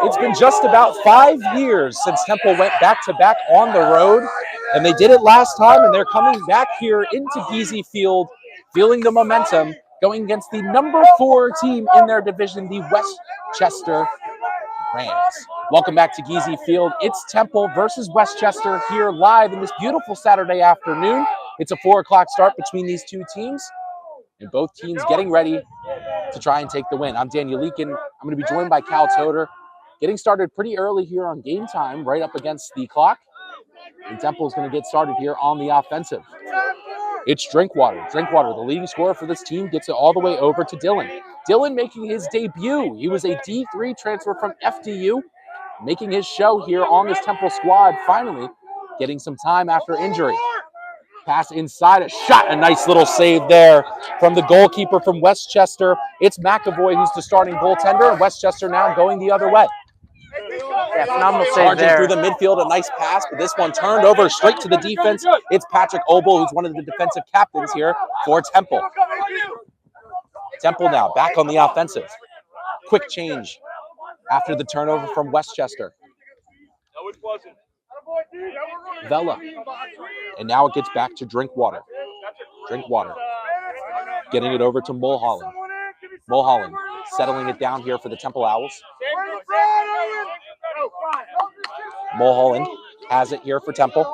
It's been just about 5 years since Temple went back-to-back on the road, and they did it last time, and they're coming back here into Giese Field, feeling the momentum, going against the number 4 team in their division, the Westchester Rams. Welcome back to Giese Field. It's Temple versus Westchester here live in this beautiful Saturday afternoon. It's a 4 o'clock start between these two teams, and both teams getting ready to try and take the win. I'm Daniel Leakin. I'm going to be joined by Cal Toder. Getting started pretty early here on game time, right up against the clock. And Temple's going to get started here on the offensive. It's Drinkwater. Drinkwater, the leading scorer for this team, gets it all the way over to Dillon. Dillon making his debut. He was a D3 transfer from FDU, making his show here on this Temple squad, finally getting some time after injury. Pass inside, a shot, a nice little save there from the goalkeeper from Westchester. It's McAvoy who's the starting goaltender, and Westchester now going the other way. Yeah, phenomenal save Charging there. through the midfield, a nice pass, but this one turned over straight to the defense. It's Patrick Obel, who's one of the defensive captains here for Temple. Temple now back on the offensive. Quick change after the turnover from Westchester. No, it wasn't. Vela. And now it gets back to Drinkwater. Drinkwater. Getting it over to Mulholland. Mulholland settling it down here for the Temple Owls. Mulholland has it here for Temple.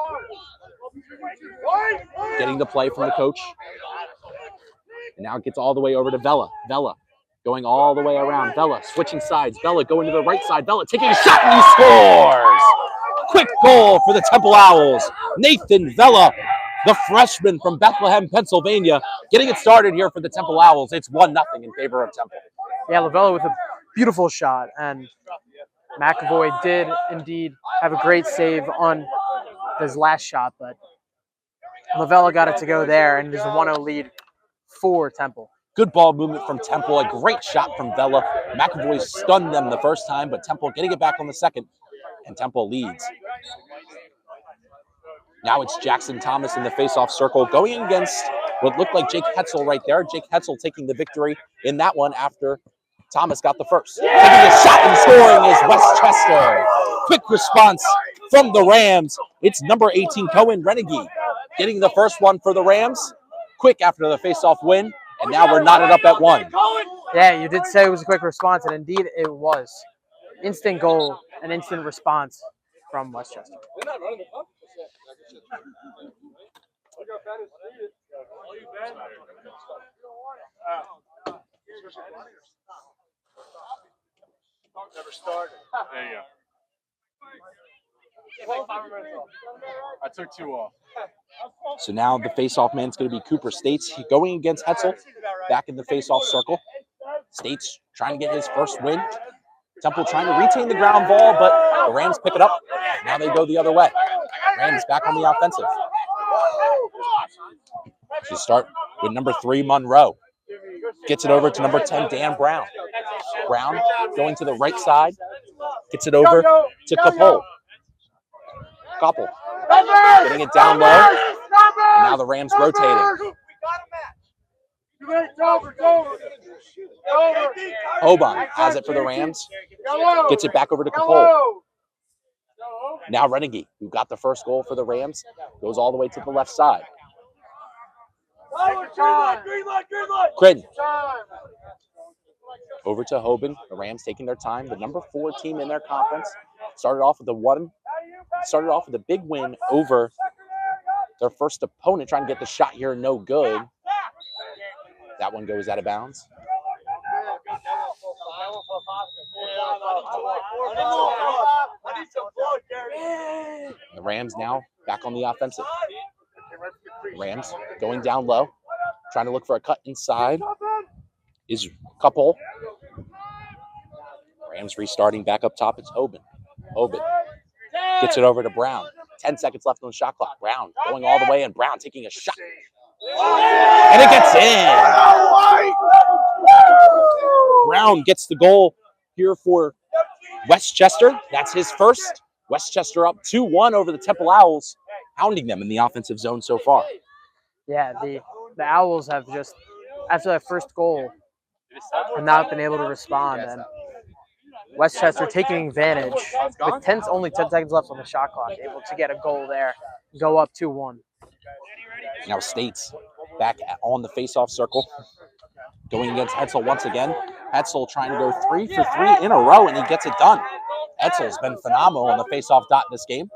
Getting the play from the coach. And now it gets all the way over to Vela. Vela going all the way around. Vela switching sides. Vela going to the right side. Vela taking a shot and he scores! Quick goal for the Temple Owls. Nathan Vela, the freshman from Bethlehem, Pennsylvania, getting it started here for the Temple Owls. It's 1-0 in favor of Temple. Yeah, Lavella with a beautiful shot, and McAvoy did indeed have a great save on his last shot, but Lavella got it to go there, and it is a 1-0 lead for Temple. Good ball movement from Temple. A great shot from Vela. McAvoy stunned them the first time, but Temple getting it back on the second, and Temple leads. Now it's Jackson Thomas in the face-off circle going against what looked like Jake Hetzel right there. Jake Hetzel taking the victory in that one after Thomas got the first. Taking a shot and scoring is Westchester. Quick response from the Rams. It's number 18, Cohen Renegade, getting the first one for the Rams. Quick after the face-off win, and now we're knotted up at 1. Yeah, you did say it was a quick response, and indeed it was. Instant goal, an instant response from Westchester. Never started. There you go. I took 2 off. So now the face-off man's going to be Cooper States going against Hetzel, back in the face-off circle. States trying to get his first win. Temple trying to retain the ground ball, but the Rams pick it up. Now they go the other way. Rams back on the offensive. She start with number 3, Monroe. Gets it over to number 10, Dan Brown. Brown going to the right side. Gets it over to Koppel. Koppel getting it down low. And now the Rams rotating. Hoban has it for the Rams. Gets it back over to Koppel. Now Renegade, who got the first goal for the Rams, goes all the way to the left side. Creighton. Over to Hoban. The Rams taking their time. The number 4 team in their conference. Started off with a big win over their first opponent, trying to get the shot here, no good. That one goes out of bounds. The Rams now back on the offensive. Rams going down low, trying to look for a cut inside. Is Koppel. Rams restarting back up top. It's Hoban. Hoban gets it over to Brown. 10 seconds left on the shot clock. Brown going all the way, and Brown taking a shot. And it gets in. Brown gets the goal here for Westchester. That's his first. Westchester up 2-1 over the Temple Owls, hounding them in the offensive zone so far. Yeah, the Owls have just, after that first goal, have not been able to respond. And Westchester taking advantage with only 10 seconds left on the shot clock, able to get a goal there, go up 2-1. Now State's back on the face-off circle, going against Hetzel once again. Hetzel trying to go 3 for 3 in a row, and he gets it done. Hetzel's been phenomenal on the face-off dot in this game.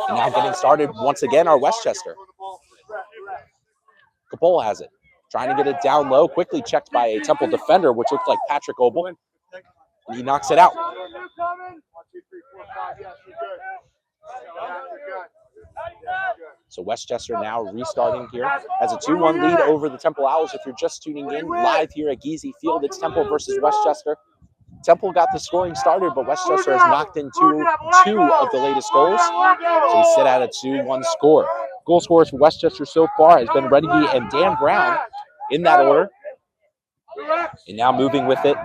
And now getting started once again are Westchester. Capola has it. Trying to get it down low, quickly checked by a Temple defender, which looks like Patrick Obel. And he knocks it out. So Westchester now restarting here has a 2-1 lead over the Temple Owls. If you're just tuning in live here at Giese Field, it's Temple versus Westchester. Temple got the scoring started, but Westchester has knocked in two of the latest goals. So we sit at a 2-1 score. Goal scorers for Westchester so far has been Renegade and Dan Brown in that order. And now moving with it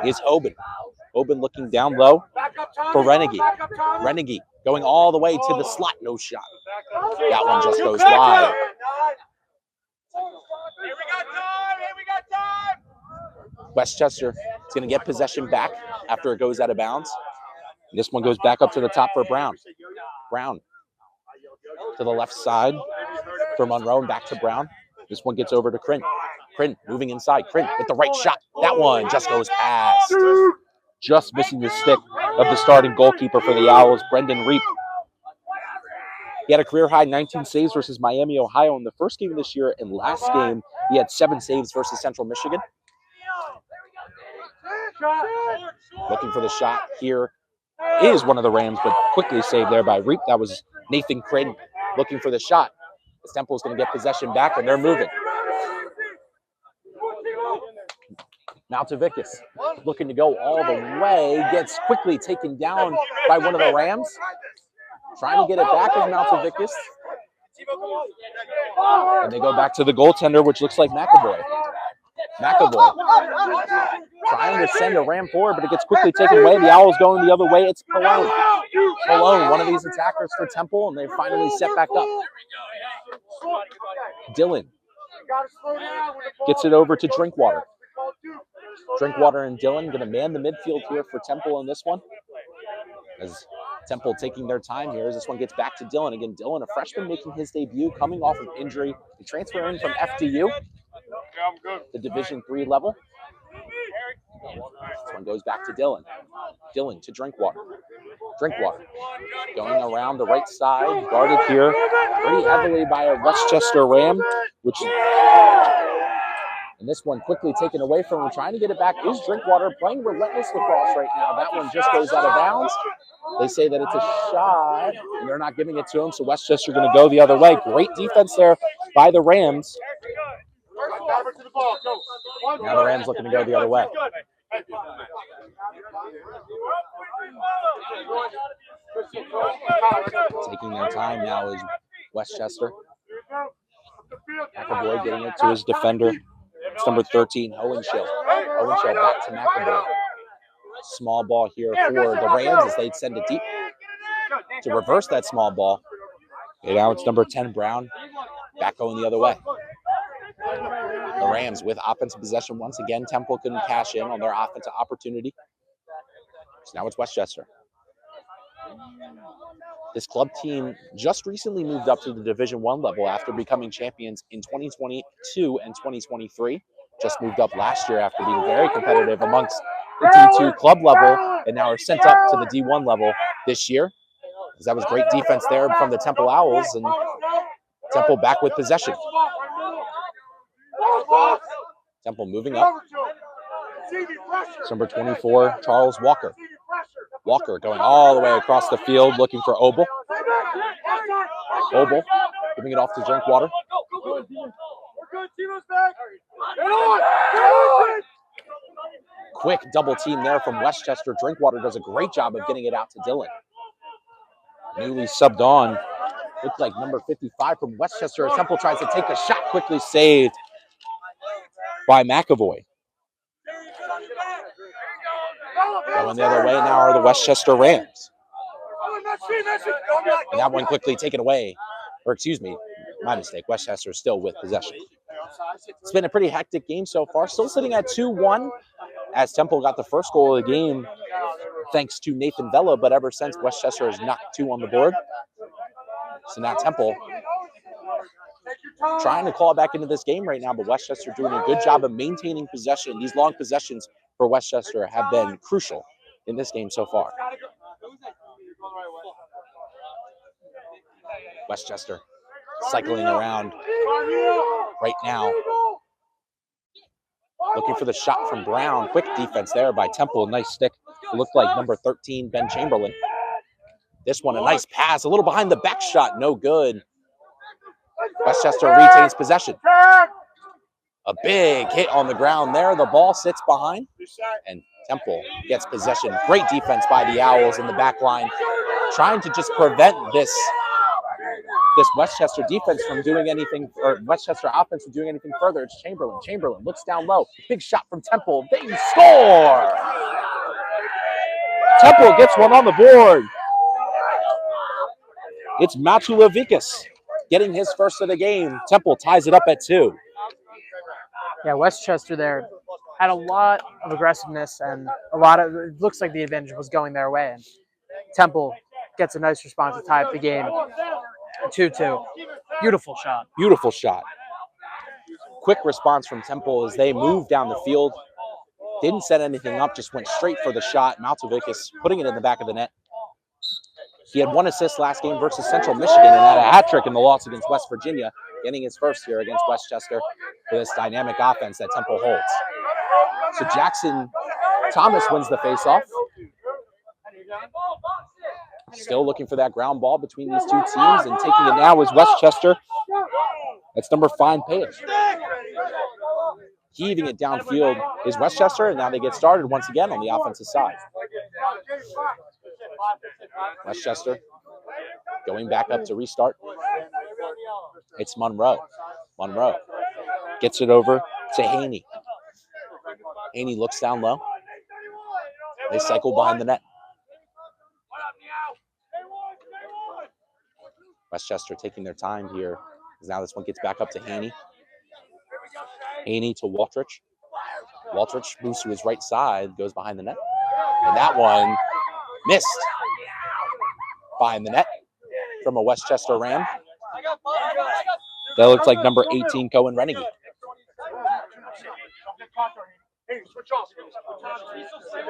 is Oben. Oben looking down low for Renegade. Renegade going all the way to the slot, no shot. That one just goes wide. Westchester is going to get possession back after it goes out of bounds. And this one goes back up to the top for Brown. Brown to the left side for Monroe and back to Brown. This one gets over to Crin. Crin moving inside. Crin with the right shot. That one just goes past. Just missing the stick of the starting goalkeeper for the Owls, Brendan Reap. He had a career-high 19 saves versus Miami, Ohio in the first game of this year, and last game he had 7 saves versus Central Michigan. Looking for the shot here is one of the Rams, but quickly saved there by Reap. That was Nathan Crin looking for the shot. The Temple is going to get possession back, and they're moving. Maltavicus looking to go all the way, gets quickly taken down by one of the Rams. Trying to get it back is Maltavicus. And they go back to the goaltender, which looks like McAvoy. McAvoy trying to send a Ram forward, but it gets quickly taken away. The Owls going the other way. It's Pallone. Pallone, one of these attackers for Temple, and they finally set back up. Dylan gets it over to Drinkwater. Drinkwater and Dylan going to man the midfield here for Temple in this one. As Temple taking their time here as this one gets back to Dylan. Again, Dylan, a freshman making his debut, coming off of injury. He transferred in from FDU, the Division III level. This one goes back to Dylan. Dylan to Drinkwater. Drinkwater going around the right side, guarded here pretty heavily by a Westchester Ram, which... And this one quickly taken away from him. Trying to get it back is Drinkwater, playing relentless lacrosse right now. That one just goes out of bounds. They say that it's a shot, and they're not giving it to him, so Westchester going to go the other way. Great defense there by the Rams. Now the Rams looking to go the other way. Taking their time now is Westchester. McAvoy getting it to his defender. It's number 13, Hohenschild. Hohenschild back to McAvoy. Small ball here for the Rams as they'd send it deep to reverse that small ball. And now it's number 10, Brown, back going the other way. The Rams with offensive possession once again. Temple couldn't cash in on their offensive opportunity. So now it's Westchester. This club team just recently moved up to the Division I level after becoming champions in 2022 and 2023. Just moved up last year after being very competitive amongst the D2 club level, and now are sent up to the D1 level this year. Because that was great defense there from the Temple Owls, and Temple back with possession. Temple moving up. It's number 24, Charles Walker. Walker going all the way across the field looking for Obel. Obel giving it off to Drinkwater. Quick double team there from Westchester. Drinkwater does a great job of getting it out to Dylan. Newly subbed on. Looked like number 55 from Westchester. Temple tries to take a shot, quickly saved by McAvoy. Going the other way now are the Westchester Rams. And that one quickly taken away. Or excuse me, my mistake. Westchester is still with possession. It's been a pretty hectic game so far. Still sitting at 2-1 as Temple got the first goal of the game thanks to Nathan Vella, but ever since, Westchester has knocked 2 on the board. So now Temple trying to claw back into this game right now, but Westchester doing a good job of maintaining possession. These long possessions for Westchester have been crucial in this game so far. Westchester cycling around right now. Looking for the shot from Brown. Quick defense there by Temple. Nice stick. It looked like number 13, Ben Chamberlain. This one, a nice pass. A little behind the back shot. No good. Westchester retains possession. A big hit on the ground there. The ball sits behind. And Temple gets possession. Great defense by the Owls in the back line. Trying to just prevent this Westchester defense from doing anything, or Westchester offense from doing anything further. It's Chamberlain. Chamberlain looks down low. Big shot from Temple. They score! Temple gets one on the board. It's Matulovikas getting his first of the game. Temple ties it up at 2. Yeah, Westchester there had a lot of aggressiveness and it looks like the advantage was going their way. And Temple gets a nice response to tie up the game. 2-2. Beautiful shot. Beautiful shot. Quick response from Temple as they moved down the field. Didn't set anything up, just went straight for the shot. Maltovikas putting it in the back of the net. He had 1 assist last game versus Central Michigan and had a hat trick in the loss against West Virginia, getting his first here against Westchester for this dynamic offense that Temple holds. So Jackson Thomas wins the faceoff. Still looking for that ground ball between these two teams, and taking it now is Westchester. That's number 5 Page. Heaving it downfield is Westchester, and now they get started once again on the offensive side. Westchester going back up to restart. It's Monroe. Monroe gets it over to Haney. Haney looks down low. They cycle behind the net. Westchester taking their time here, because now this one gets back up to Haney. Haney to Waltrich. Waltrich moves to his right side, goes behind the net. And that one missed behind the net from a Westchester Ram. That looks like number 18, Cohen Renegade.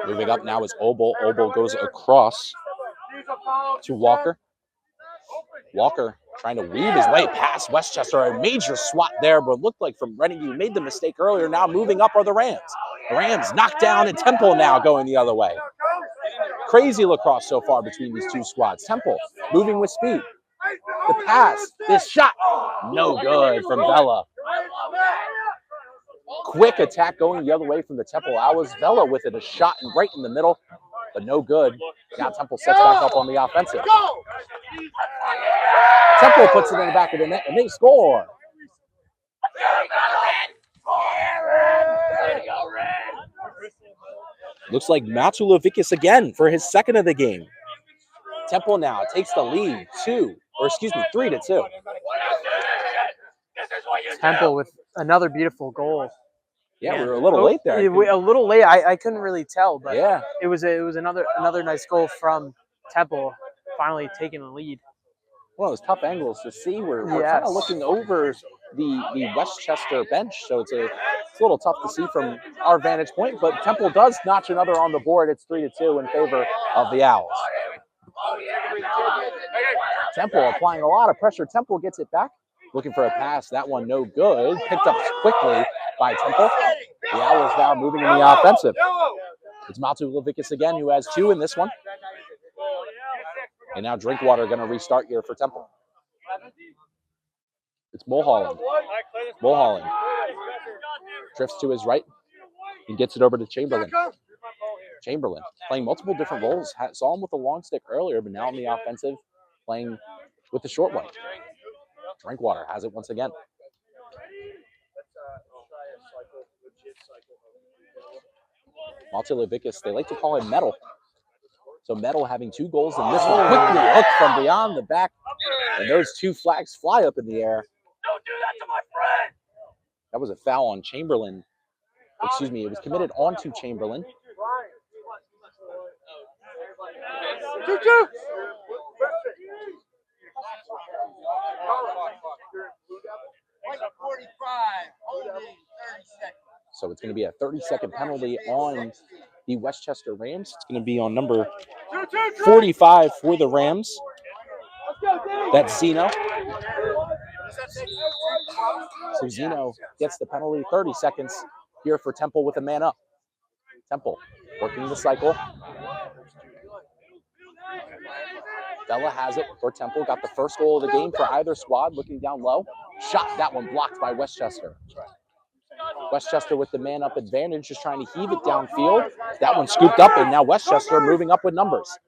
Moving up now is Obel. Obel goes across to Walker. Walker trying to weave his way past Westchester. A major swat there, but looked like from Renegade, who made the mistake earlier. Now moving up are the Rams. The Rams knocked down, and Temple now going the other way. Crazy lacrosse so far between these two squads. Temple moving with speed. The pass, this shot, no good from Vella. Quick attack going the other way from the Temple Owls. Vella with it, a shot and right in the middle, but no good. Now Temple sets back up on the offensive. Temple puts it in the back of the net, and they score. Looks like Matulovikas again for his second of the game. Temple now takes the lead 3-2. Temple with another beautiful goal. Yeah, we were a little late there. A little late. I couldn't really tell, but yeah, it was another nice goal from Temple, finally taking the lead. Well, it was tough angles to see. We're kind of looking over the Westchester bench, so it's a little tough to see from our vantage point, but Temple does notch another on the board. It's 3-2 in favor of the Owls. Temple applying a lot of pressure. Temple gets it back, looking for a pass. That one no good. Picked up quickly by Temple. The Owls now moving in the offensive. It's Matulovikas again, who has 2 in this one. And now Drinkwater going to restart here for Temple. It's Mulholland. Mulholland drifts to his right and gets it over to Chamberlain. Chamberlain playing multiple different roles. Saw him with the long stick earlier, but now on the offensive, playing with the short one. Drinkwater has it once again. Matulovikas, they like to call him Metal. So Metal having 2 goals in this one. Quickly hooked from beyond the back. And those 2 flags fly up in the air. Don't do that to my friend! That was a foul on Chamberlain. Excuse me, it was committed onto Chamberlain. So it's going to be a 30-second penalty on the Westchester Rams. It's going to be on number 45 for the Rams. That's Zeno. So Zeno gets the penalty. 30 seconds here for Temple with a man up. Temple working the cycle. Bella has it for Temple. Got the first goal of the game for either squad. Looking down low. Shot. That one blocked by Westchester. Westchester with the man-up advantage, just trying to heave it downfield. That one scooped up, and now Westchester moving up with numbers.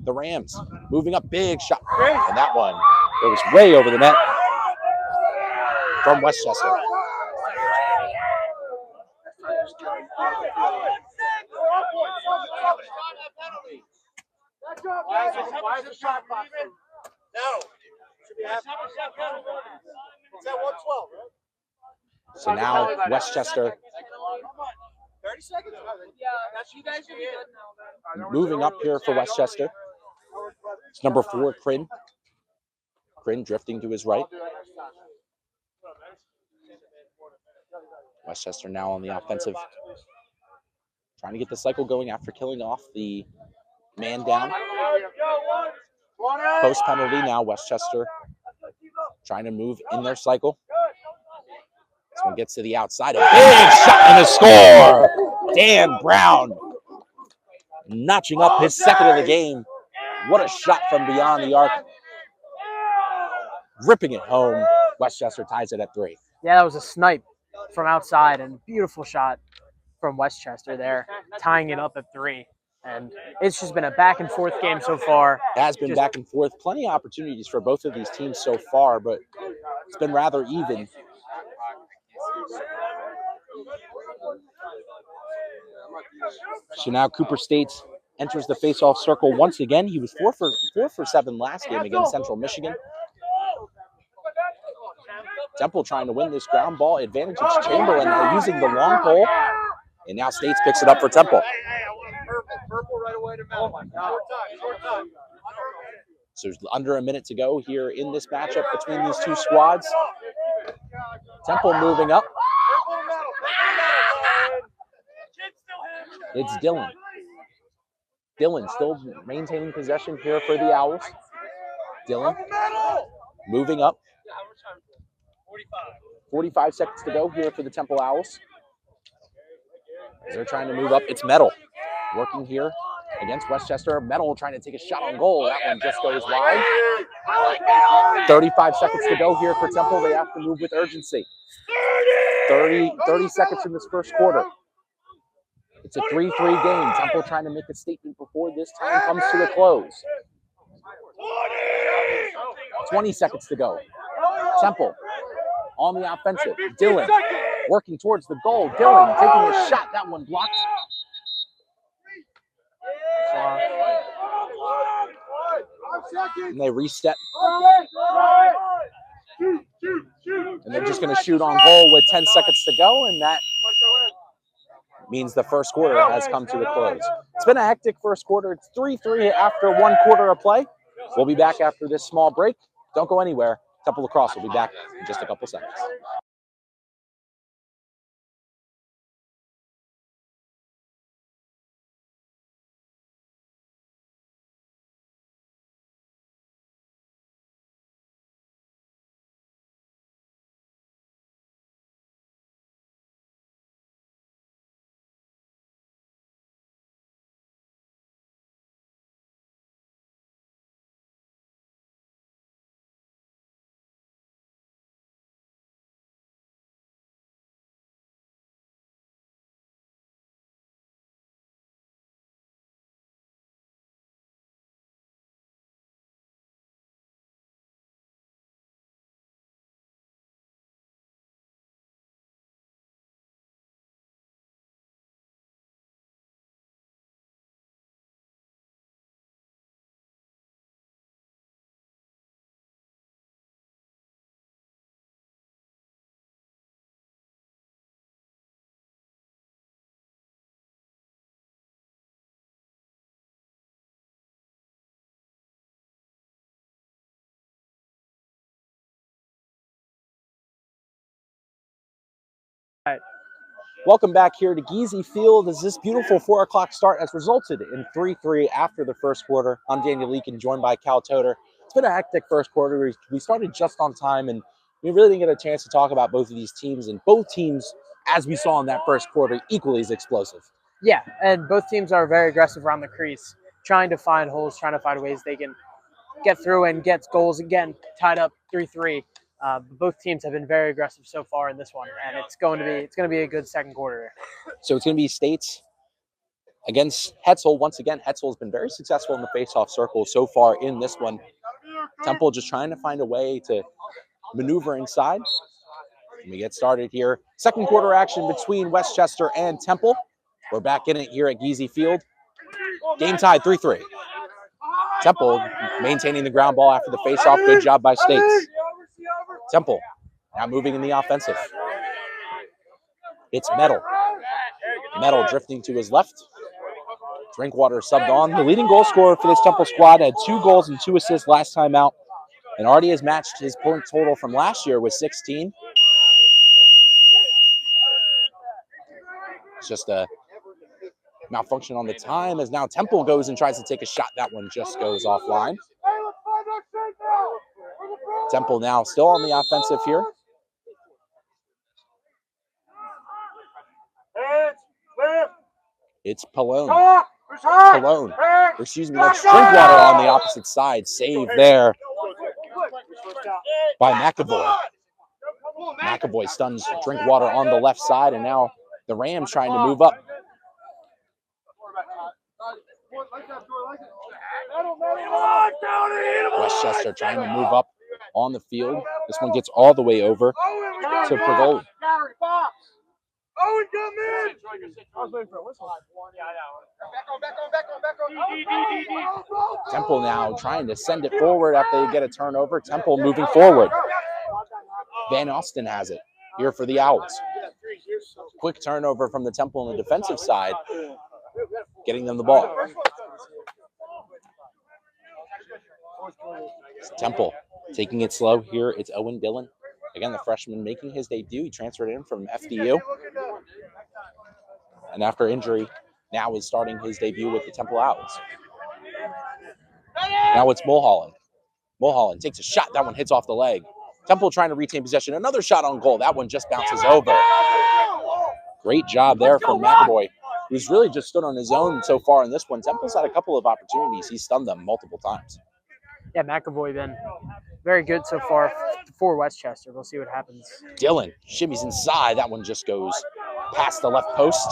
The Rams moving up, big shot. And that one goes way over the net from Westchester. So now Westchester moving up here for Westchester. It's number 4, Crin. Crin drifting to his right. Westchester now on the offensive, trying to get the cycle going after killing off the man down. Post penalty now, Westchester trying to move in their cycle. This one gets to the outside. A big shot and a score! Dan Brown notching up his second of the game. What a shot from beyond the arc. Ripping it home. Westchester ties it at 3. Yeah, that was a snipe from outside and beautiful shot from Westchester there, tying it up at 3. And it's just been a back and forth game so far. It has been back and forth. Plenty of opportunities for both of these teams so far, but it's been rather even. So now Cooper State enters the face-off circle once again. He was 4 for 7 last game against Central Michigan. Temple trying to win this ground ball advantage. It's Chamberlain now using the long pole. And now States picks it up for Temple. So there's under a minute to go here in this matchup between these two squads. Temple moving up. It's Dylan. Dylan still maintaining possession here for the Owls. Dylan moving up. 45 seconds to go here for the Temple Owls. As they're trying to move up, it's Metal working here against Westchester. Metal trying to take a shot on goal. That one just goes wide. 35 seconds to go here for Temple. They have to move with urgency. 30 seconds in this first quarter. It's a 3-3 game. Temple trying to make a statement before this time comes to a close. 20 seconds to go. Temple on the offensive. Dylan working towards the goal. Dylan taking a shot. That one blocked. And they reset. And they're just going to shoot on goal with 10 seconds to go. And that means the first quarter has come to a close. It's been a hectic first quarter. It's 3-3 after 1 quarter of play. We'll be back after this small break. Don't go anywhere. Temple Lacrosse will be back in just a couple seconds. Right. Welcome back here to Geezy Field as this beautiful 4 o'clock start has resulted in 3-3 after the first quarter. I'm Daniel Leakin, joined by Cal Toter. It's been a hectic first quarter. We started just on time, and we really didn't get a chance to talk about both of these teams. And both teams, as we saw in that first quarter, equally as explosive. Yeah, and both teams are very aggressive around the crease, trying to find holes, trying to find ways they can get through and get goals again, tied up 3-3. Both teams have been very aggressive so far in this one, and it's going to be a good second quarter. So it's going to be States against Hetzel. Once again, Hetzel has been very successful in the face-off circle so far in this one. Temple just trying to find a way to maneuver inside. And we get started here. Second quarter action between Westchester and Temple. We're back in it here at Geezy Field. Game tied 3-3. Temple maintaining the ground ball after the face-off. Good job by States. Temple now moving in the offensive. It's Metal. Metal drifting to his left. Drinkwater subbed on. The leading goal scorer for this Temple squad had 2 goals and 2 assists last time out, and already has matched his point total from last year with 16. It's just a malfunction on the time as now Temple goes and tries to take a shot. That one just goes offline. Temple now still on the offensive here. It's Pallone. Excuse me, that's Drinkwater on the opposite side. Save there by McAvoy. McAvoy stuns Drinkwater on the left side, and now the Rams trying to move up. Westchester trying to move up on the field. This one gets all the way over to Pergoli. Temple now trying to send it forward after they get a turnover. Temple moving forward. Van Austin has it here for the Owls. Quick turnover from the Temple on the defensive side, getting them the ball. Temple taking it slow here. It's Owen Dillon. Again, the freshman making his debut. He transferred in from FDU. And after injury, now is starting his debut with the Temple Owls. Now it's Mulholland. Mulholland takes a shot. That one hits off the leg. Temple trying to retain possession. Another shot on goal. That one just bounces over. Great job there from McAvoy, who's really just stood on his own so far in this one. Temple's had a couple of opportunities. He's stunned them multiple times. Yeah, McAvoy been very good so far for Westchester. We'll see what happens. Dillon shimmies inside. That one just goes past the left post.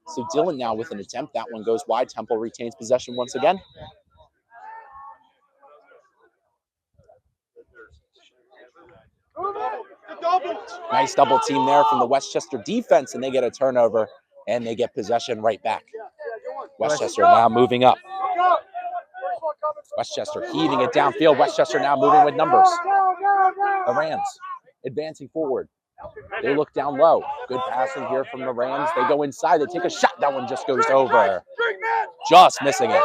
So Dillon now with an attempt. That one goes wide. Temple retains possession once again. Nice double team there from the Westchester defense, and they get a turnover, and they get possession right back. Westchester now moving up. Westchester heaving it downfield. Westchester now moving with numbers. The Rams advancing forward. They look down low. Good passing here from the Rams. They go inside. They take a shot. That one just goes over. Just missing it.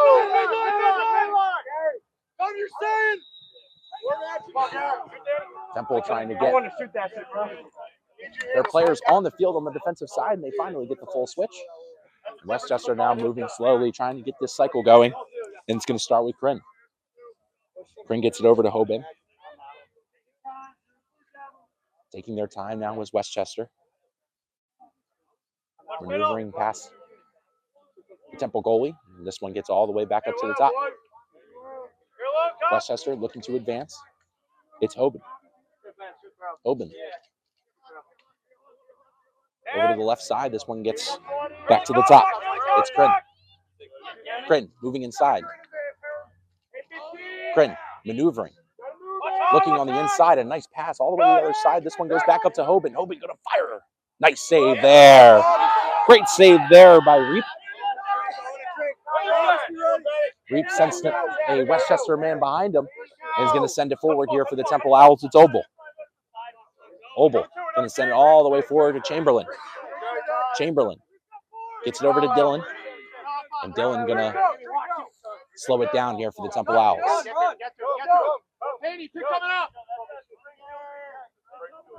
Temple trying to get their players on the field on the defensive side, and they finally get the full switch. Westchester now moving slowly, trying to get this cycle going, and it's going to start with Kryn. Kryn gets it over to Hoban. Taking their time now was Westchester. Maneuvering past the Temple goalie. And this one gets all the way back up to the top. Westchester looking to advance. It's Hoban. Hoban. Over to the left side. This one gets back to the top. It's Kryn. Kryn moving inside. Kryn maneuvering. Looking on the inside. A nice pass all the way to the other side. This one goes back up to Hoban. Hoban going to fire. Nice save there. Great save there by Reap. Reap sensed a Westchester man behind him and is going to send it forward here for the Temple Owls. It's Obel. Obel going to send it all the way forward to Chamberlain. Chamberlain gets it over to Dillon. And Dillon going to slow it down here for the Temple Owls.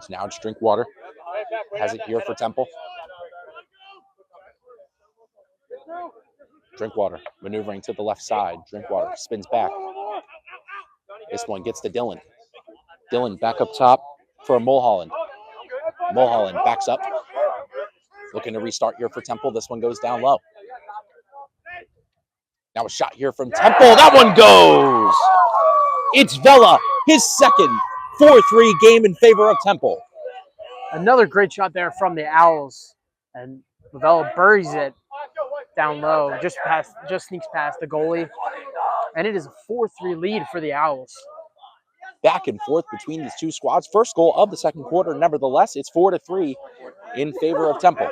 So now it's Drinkwater. has it here for Temple. Drinkwater maneuvering to the left side. Drinkwater spins back. This one gets to Dylan. Dylan back up top for Mulholland. Mulholland backs up. Looking to restart here for Temple. This one goes down low. Now a shot here from Temple. That one goes. It's Vela, his second 4-3 game in favor of Temple. Another great shot there from the Owls. And Lavella buries it down low, just sneaks past the goalie. And it is a 4-3 lead for the Owls. Back and forth between these two squads. First goal of the second quarter. Nevertheless, it's 4-3 in favor of Temple.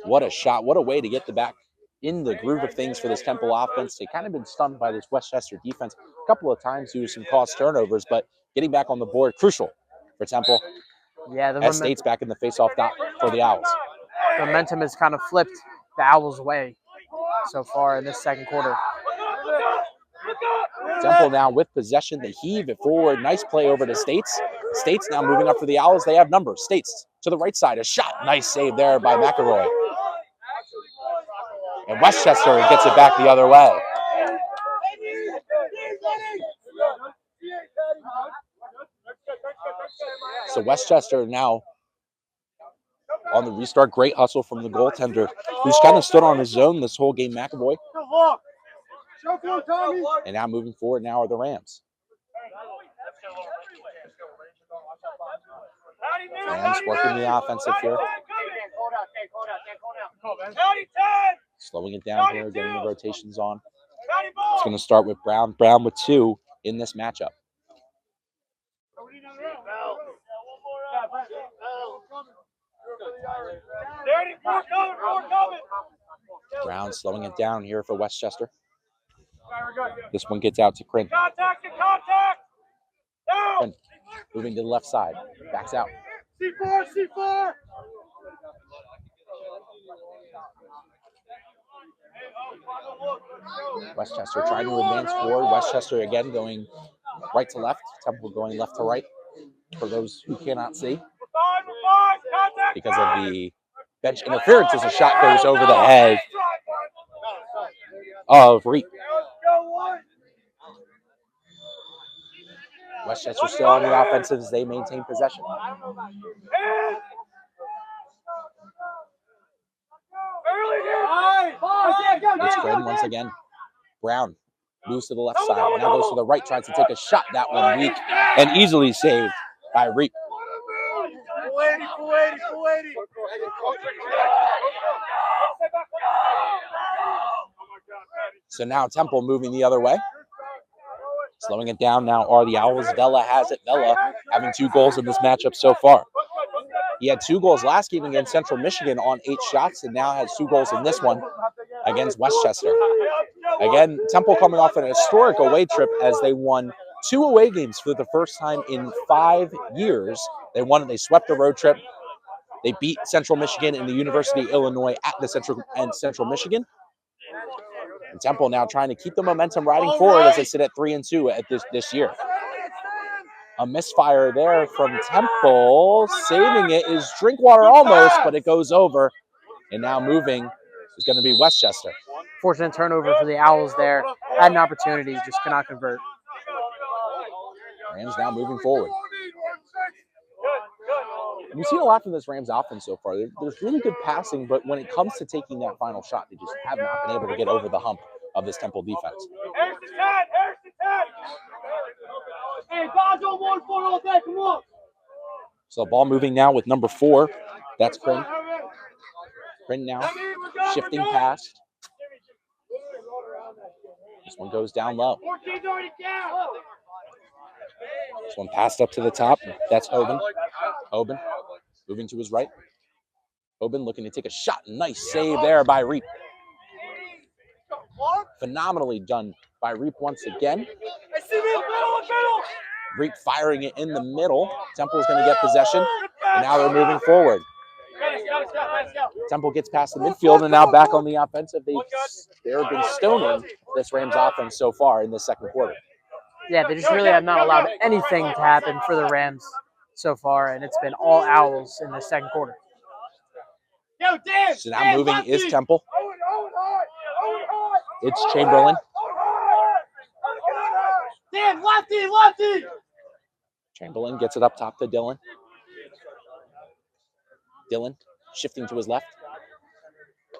What a shot. What a way to get the back in the groove of things for this Temple offense. They've kind of been stunned by this Westchester defense a couple of times due to some caused turnovers, but getting back on the board, crucial for Temple. Yeah, as State's back in the faceoff dot for the Owls. The momentum has kind of flipped the Owls' way so far in this second quarter. Temple now with possession. They heave it forward. Nice play over to States. States now moving up for the Owls. They have numbers. States to the right side. A shot. Nice save there by McElroy. And Westchester gets it back the other way. So Westchester now on the restart. Great hustle from the goaltender, who's kind of stood on his own this whole game, McAvoy. And now moving forward now are the Rams. Rams working the offensive here. Slowing it down here, getting the rotations on. It's going to start with Brown. Brown with 2 in this matchup. Brown slowing it down here for Westchester. This one gets out to Crin. Crin moving to the left side. Backs out. C4. Westchester trying to advance forward. Westchester again going right to left. Temple going left to right for those who cannot see. Because of the bench interference as a shot goes over the head of Reap. Westchester still on the offensive as they maintain possession. It's Gren once again. Brown moves to the left side. Now goes to the right, tries to take a shot. That one weak and easily saved by Reap. So now Temple moving the other way. Slowing it down now are the Owls. Vela has it. Vela having 2 goals in this matchup so far. He had 2 goals last game against Central Michigan on 8 shots and now has 2 goals in this one against Westchester. Again, Temple coming off an historic away trip as they won 2 away games for the first time in 5 years. They swept the road trip. They beat Central Michigan and the University of Illinois at the Central Michigan. And Temple now trying to keep the momentum riding forward as they sit at 3-2 at this year. A misfire there from Temple. Saving it is Drinkwater almost, but it goes over. And now moving is going to be Westchester. Fortunate turnover for the Owls there. Had an opportunity, just cannot convert. Rams now moving forward. We've seen a lot from this Rams offense so far. There's really good passing, but when it comes to taking that final shot, they just have not been able to get over the hump of this Temple defense. So the ball moving now with number 4. That's Crin. Crin now shifting past. This one goes down low. This one passed up to the top. That's Hoban. Hoban moving to his right. Hoban looking to take a shot. Nice save there by Reap. Phenomenally done by Reap once again. Reap firing it in the middle. Temple's going to get possession. And now they're moving forward. Temple gets past the midfield and now back on the offensive. They've been stoning this Rams offense so far in the second quarter. yeah, they just really have not allowed anything to happen for the Rams so far, and it's been all Owls in the second quarter. So now moving is Temple. It's Chamberlain. Lefty! Chamberlain gets it up top to Dylan. Dylan shifting to his left.